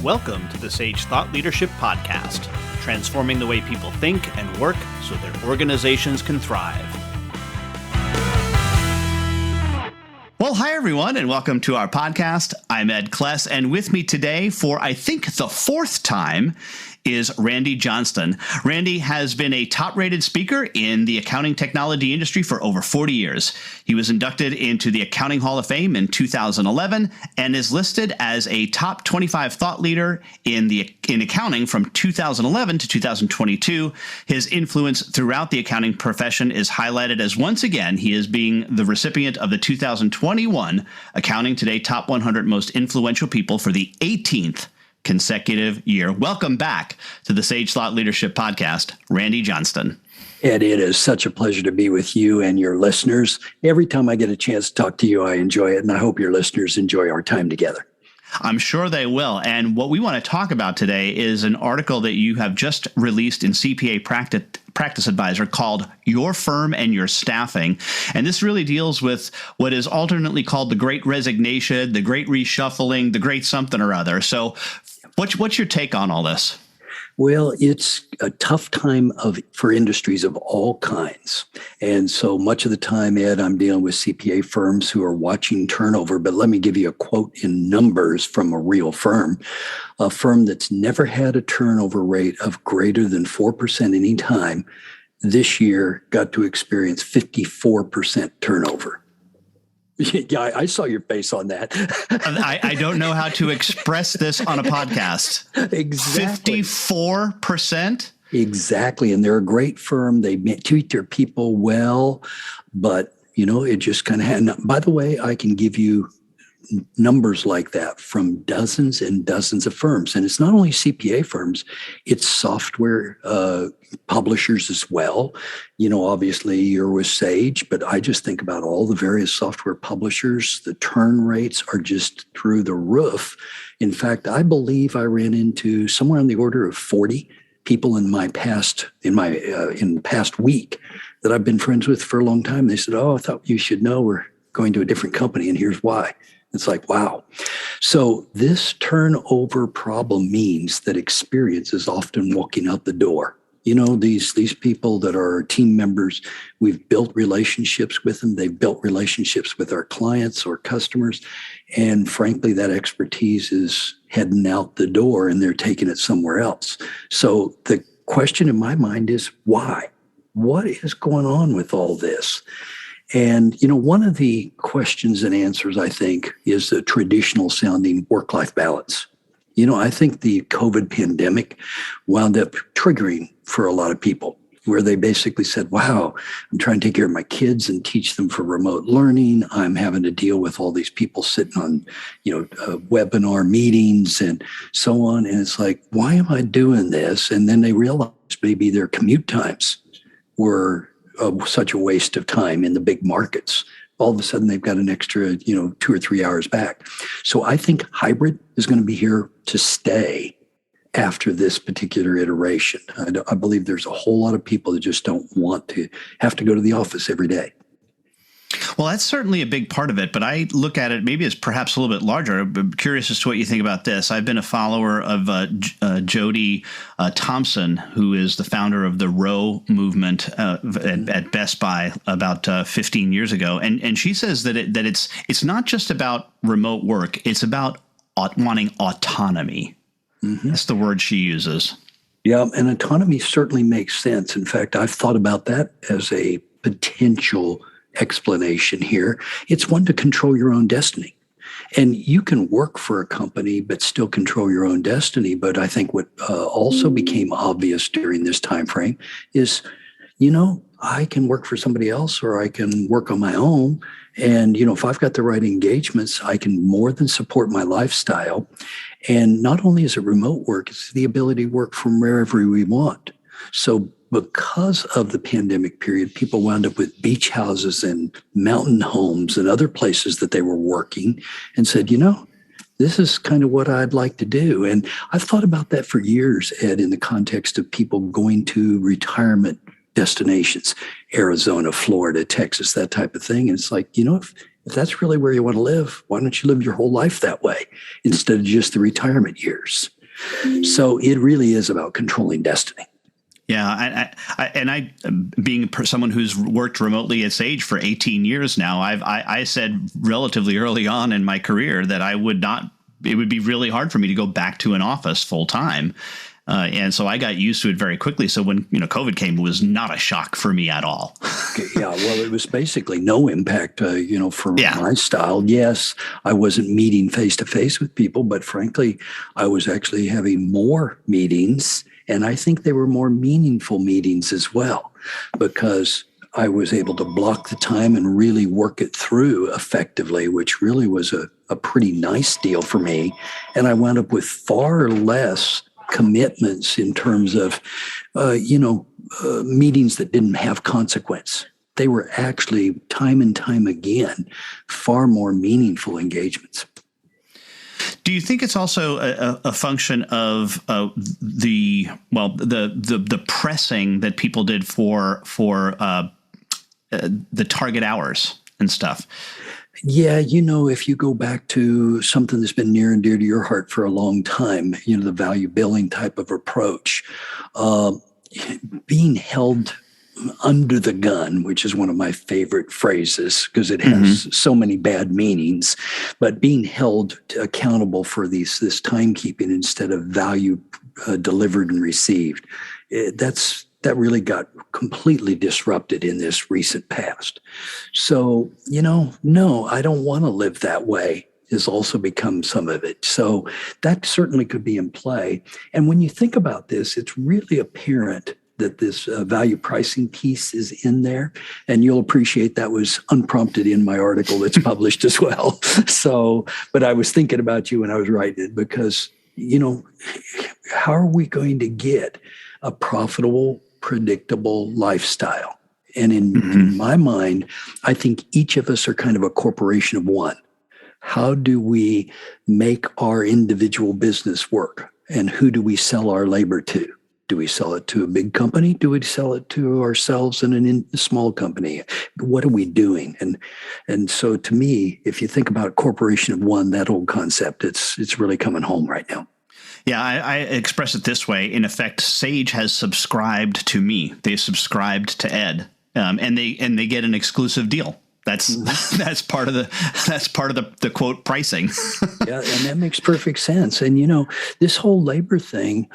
Welcome to the Sage Thought Leadership Podcast, transforming the way people think and work so their organizations can thrive. Well, hi, everyone, and welcome to our podcast. I'm Ed Kless, and with me today for, I think, the fourth time is Randy Johnston. Randy has been a top-rated speaker in the accounting technology industry for over 40 years. He was inducted into the Accounting Hall of Fame in 2011 and is listed as a top 25 thought leader in accounting from 2011 to 2022. His influence throughout the accounting profession is highlighted as, once again, he is being the recipient of the 2021 Accounting Today Top 100 Most Influential People for the 18th consecutive year. Welcome back to the Sage Thought Leadership Podcast, Randy Johnston. Ed, it is such a pleasure to be with you and your listeners. Every time I get a chance to talk to you, I enjoy it, and I hope your listeners enjoy our time together. I'm sure they will. And what we want to talk about today is an article that you have just released in CPA Practice Advisor called Your Firm and Your Staffing. And this really deals with what is alternately called the Great Resignation, the Great Reshuffling, the Great something or other. So what's your take on all this? Well, it's a tough time for industries of all kinds. And so much of the time, Ed, I'm dealing with CPA firms who are watching turnover. But let me give you a quote in numbers from a real firm. A firm that's never had a turnover rate of greater than 4% any time this year got to experience 54% turnover. Yeah, I saw your face on that. I don't know how to express this on a podcast. Exactly. 54%? Exactly. And they're a great firm. They treat their people well, but, it just kind of had. By the way, I can give you numbers like that from dozens and dozens of firms. And it's not only CPA firms, it's software publishers as well. Obviously you're with Sage, but I just think about all the various software publishers. The turn rates are just through the roof. In fact, I believe I ran into somewhere on the order of 40 people in the past week that I've been friends with for a long time. They said, "Oh, I thought you should know we're going to a different company, and here's why." It's like, wow. So this turnover problem means that experience is often walking out the door. These people that are team members, we've built relationships with them. They've built relationships with our clients or customers. And frankly, that expertise is heading out the door and they're taking it somewhere else. So the question in my mind is why? What is going on with all this? And, one of the questions and answers, I think, is the traditional sounding work-life balance. I think the COVID pandemic wound up triggering for a lot of people where they basically said, wow, I'm trying to take care of my kids and teach them for remote learning. I'm having to deal with all these people sitting on, webinar meetings and so on. And it's like, why am I doing this? And then they realized maybe their commute times were such a waste of time in the big markets. All of a sudden, they've got an extra, 2 or 3 hours back. So I think hybrid is going to be here to stay after this particular iteration. I believe there's a whole lot of people that just don't want to have to go to the office every day. Well, that's certainly a big part of it, but I look at it maybe as perhaps a little bit larger. I'm curious as to what you think about this. I've been a follower of Jody Thompson, who is the founder of the Row movement at Best Buy about 15 years ago, and she says that it's not just about remote work; it's about wanting autonomy. Mm-hmm. That's the word she uses. Yeah, and autonomy certainly makes sense. In fact, I've thought about that as a potential explanation here. It's one to control your own destiny. And you can work for a company, but still control your own destiny. But I think what also became obvious during this time frame is, I can work for somebody else or I can work on my own. And, if I've got the right engagements, I can more than support my lifestyle. And not only is it remote work, it's the ability to work from wherever we want. So because of the pandemic period, people wound up with beach houses and mountain homes and other places that they were working and said, this is kind of what I'd like to do. And I've thought about that for years, Ed, in the context of people going to retirement destinations, Arizona, Florida, Texas, that type of thing. And it's like, if if that's really where you want to live, why don't you live your whole life that way instead of just the retirement years? So it really is about controlling destiny. Yeah, I being someone who's worked remotely at Sage for 18 years now, I said relatively early on in my career that I would not. It would be really hard for me to go back to an office full time, and so I got used to it very quickly. So when COVID came, it was not a shock for me at all. Yeah, well, it was basically no impact, for my style. Yes, I wasn't meeting face to face with people, but frankly, I was actually having more meetings. And I think they were more meaningful meetings as well, because I was able to block the time and really work it through effectively, which really was a pretty nice deal for me. And I wound up with far less commitments in terms of, meetings that didn't have consequence. They were actually, time and time again, far more meaningful engagements. Do you think it's also a function of the pressing that people did for the target hours and stuff? Yeah, if you go back to something that's been near and dear to your heart for a long time, the value billing type of approach, being held under the gun, which is one of my favorite phrases because it has so many bad meanings, but being held accountable for this timekeeping instead of value delivered and received, that really got completely disrupted in this recent past. So, no, I don't want to live that way has also become some of it. So that certainly could be in play. And when you think about this, it's really apparent that this value pricing piece is in there. And you'll appreciate that was unprompted in my article that's published as well. So, but I was thinking about you when I was writing it because, how are we going to get a profitable, predictable lifestyle? And in my mind, I think each of us are kind of a corporation of one. How do we make our individual business work? And who do we sell our labor to? Do we sell it to a big company? Do we sell it to ourselves in a small company? What are we doing? And so to me, if you think about corporation of one, that old concept, it's really coming home right now. Yeah, I express it this way. In effect, Sage has subscribed to me. They subscribed to Ed, and they get an exclusive deal. That's part of the quote pricing. Yeah, and that makes perfect sense. And this whole labor thing,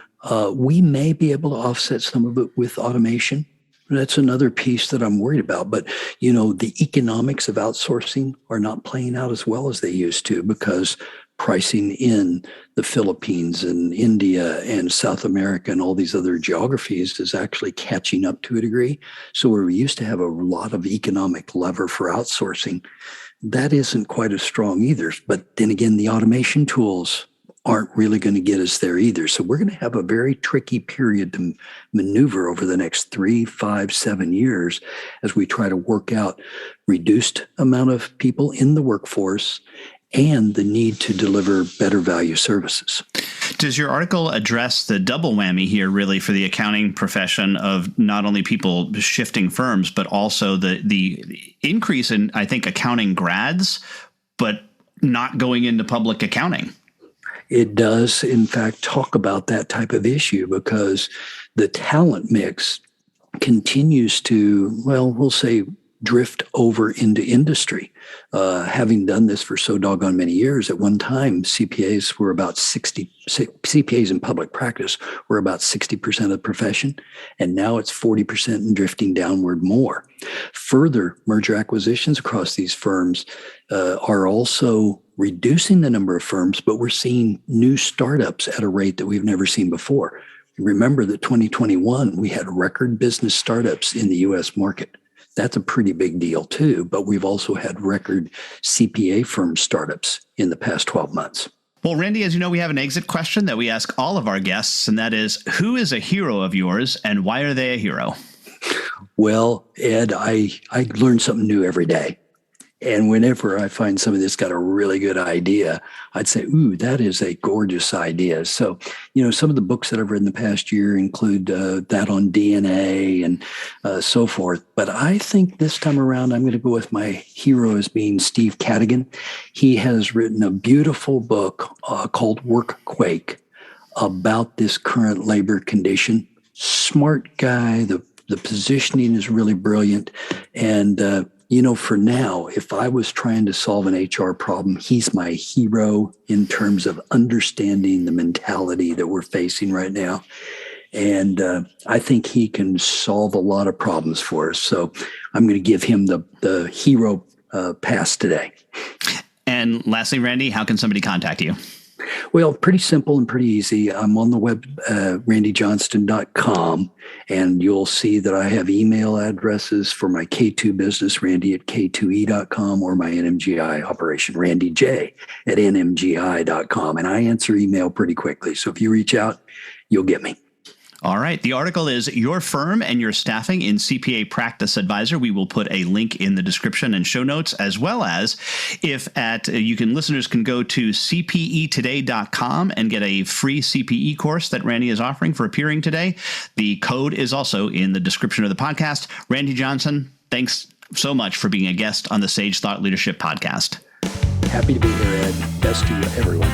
we may be able to offset some of it with automation. That's another piece that I'm worried about. But the economics of outsourcing are not playing out as well as they used to because pricing in the Philippines and India and South America and all these other geographies is actually catching up to a degree. So where we used to have a lot of economic lever for outsourcing, that isn't quite as strong either. But then again, the automation tools aren't really going to get us there either. So we're going to have a very tricky period to maneuver over the next 3, 5, 7 years as we try to work out reduced amount of people in the workforce and the need to deliver better value services. Does your article address the double whammy here really for the accounting profession of not only people shifting firms, but also the increase in, I think, accounting grads, but not going into public accounting? It does, in fact, talk about that type of issue because the talent mix continues to, we'll say, drift over into industry. Having done this for so doggone many years, at one time, CPAs in public practice were about 60% of the profession, and now it's 40% and drifting downward more. Further, merger acquisitions across these firms are also reducing the number of firms, but we're seeing new startups at a rate that we've never seen before. Remember that 2021, we had record business startups in the U.S. market. That's a pretty big deal too, but we've also had record CPA firm startups in the past 12 months. Well, Randy, as you know, we have an exit question that we ask all of our guests, and that is, who is a hero of yours and why are they a hero? Well, Ed, I learn something new every day. And whenever I find somebody that's got a really good idea, I'd say, ooh, that is a gorgeous idea. So, some of the books that I've read in the past year include that on DNA and so forth. But I think this time around, I'm going to go with my hero as being Steve Cadigan. He has written a beautiful book called Workquake about this current labor condition. Smart guy. The positioning is really brilliant. And, for now, if I was trying to solve an HR problem, he's my hero in terms of understanding the mentality that we're facing right now. And I think he can solve a lot of problems for us. So I'm going to give him the hero pass today. And lastly, Randy, how can somebody contact you? Well, pretty simple and pretty easy. I'm on the web, randyjohnston.com, and you'll see that I have email addresses for my K2 business, randy@k2e.com, or my NMGI operation, randyj@nmgi.com. And I answer email pretty quickly. So if you reach out, you'll get me. All right. The article is Your Firm and Your Staffing in CPA Practice Advisor. We will put a link in the description and show notes, as well as listeners can go to cpetoday.com and get a free CPE course that Randy is offering for appearing today. The code is also in the description of the podcast. Randy Johnston, thanks so much for being a guest on the Sage Thought Leadership Podcast. Happy to be here, Ed. Best to you, everyone.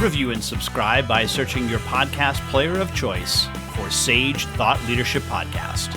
Review and subscribe by searching your podcast player of choice for Sage Thought Leadership Podcast.